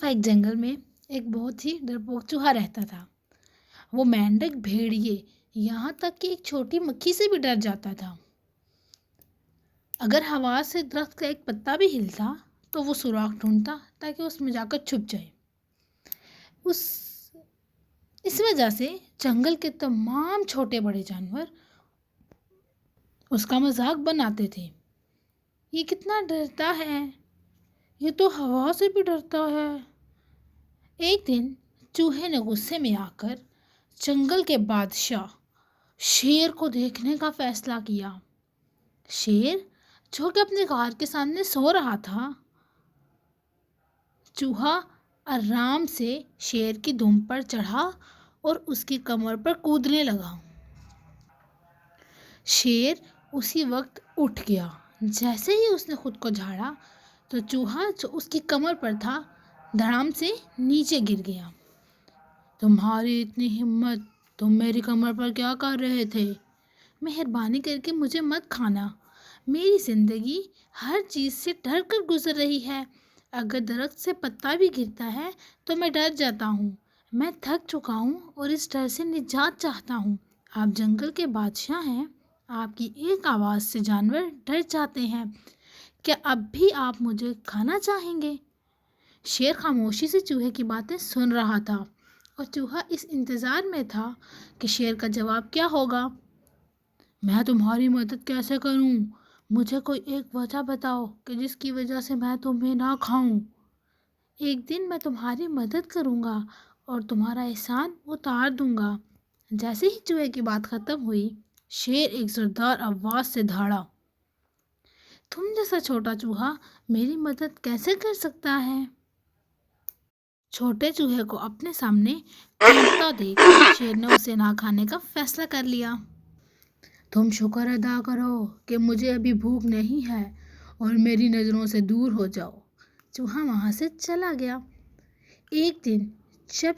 ایک جنگل میں ایک بہت ہی ڈرپوک چوہا رہتا تھا۔ وہ مینڈک، بھیڑیے، یہاں تک کہ ایک چھوٹی مکھی سے بھی ڈر جاتا تھا۔ اگر ہوا سے درخت کا ایک پتا بھی ہلتا تو وہ سوراخ ڈھونڈتا تاکہ اس میں جا کر چھپ جائے۔ اس وجہ سے جنگل کے تمام چھوٹے بڑے جانور اس کا مذاق بناتے تھے۔ یہ کتنا ڈرتا ہے، یہ تو ہوا سے بھی ڈرتا ہے۔ ایک دن چوہے نے غصے میں آ کر جنگل کے بادشاہ شیر کو دیکھنے کا فیصلہ کیا۔ شیر جو کہ اپنے غار کے سامنے سو رہا تھا، چوہا آرام سے شیر کی دم پر چڑھا اور اس کی کمر پر کودنے لگا۔ شیر اسی وقت اٹھ گیا۔ جیسے ہی اس نے خود کو جھاڑا تو چوہا جو اس کی کمر پر تھا دھڑام سے نیچے گر گیا۔ تمہاری اتنی ہمت، تم میری کمر پر کیا کر رہے تھے؟ مہربانی کر کے مجھے مت کھانا، میری زندگی ہر چیز سے ڈر کر گزر رہی ہے۔ اگر درخت سے پتا بھی گرتا ہے تو میں ڈر جاتا ہوں۔ میں تھک چکا ہوں اور اس ڈر سے نجات چاہتا ہوں۔ آپ جنگل کے بادشاہ ہیں، آپ کی ایک آواز سے جانور ڈر جاتے ہیں۔ کیا اب بھی آپ مجھے کھانا چاہیں گے؟ شیر خاموشی سے چوہے کی باتیں سن رہا تھا اور چوہا اس انتظار میں تھا کہ شیر کا جواب کیا ہوگا۔ میں تمہاری مدد کیسے کروں؟ مجھے کوئی ایک وجہ بتاؤ کہ جس کی وجہ سے میں تمہیں نہ کھاؤں۔ ایک دن میں تمہاری مدد کروں گا اور تمہارا احسان اتار دوں گا۔ جیسے ہی چوہے کی بات ختم ہوئی، شیر ایک زوردار آواز سے دہاڑا۔ تم جیسا چھوٹا چوہا میری مدد کیسے کر سکتا ہے؟ چھوٹے چوہے کو اپنے سامنے پھینکتا دیکھ شیر نے اسے نہ کھانے کا فیصلہ کر لیا۔ تم شکر ادا کرو کہ مجھے ابھی بھوک نہیں ہے اور میری نظروں سے دور ہو جاؤ۔ چوہا وہاں سے چلا گیا۔ ایک دن جب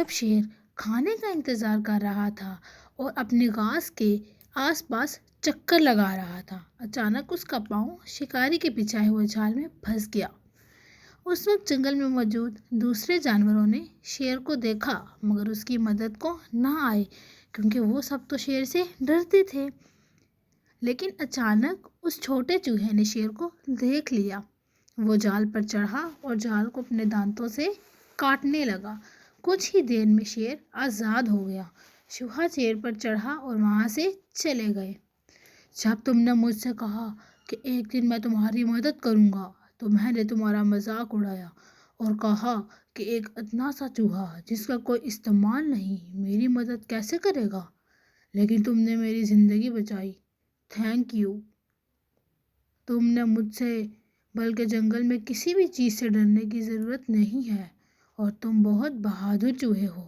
شیر کھانے کا انتظار کر رہا تھا اور اپنے گھاس کے آس پاس چکر لگا رہا تھا، اچانک اس کا پاؤں شکاری کے بچھائے ہوئے جال میں پھنس گیا۔ اس وقت جنگل میں موجود دوسرے جانوروں نے شیر کو دیکھا مگر اس کی مدد کو نہ آئے کیونکہ وہ سب تو شیر سے ڈرتے تھے۔ لیکن اچانک اس چھوٹے چوہے نے شیر کو دیکھ لیا۔ وہ جال پر چڑھا اور جال کو اپنے دانتوں سے کاٹنے لگا۔ کچھ ہی دیر میں شیر آزاد ہو گیا۔ چوہا شیر پر چڑھا اور وہاں سے چلے گئے۔ جب تم نے مجھ سے کہا کہ ایک دن میں تمہاری مدد کروں گا تو میں نے تمہارا مذاق اڑایا اور کہا کہ ایک ادنا سا چوہا جس کا کوئی استعمال نہیں میری مدد کیسے کرے گا، لیکن تم نے میری زندگی بچائی۔ Thank you. تم نے مجھ سے بلکہ جنگل میں کسی بھی چیز سے ڈرنے کی ضرورت نہیں ہے اور تم بہت بہادر چوہے ہو۔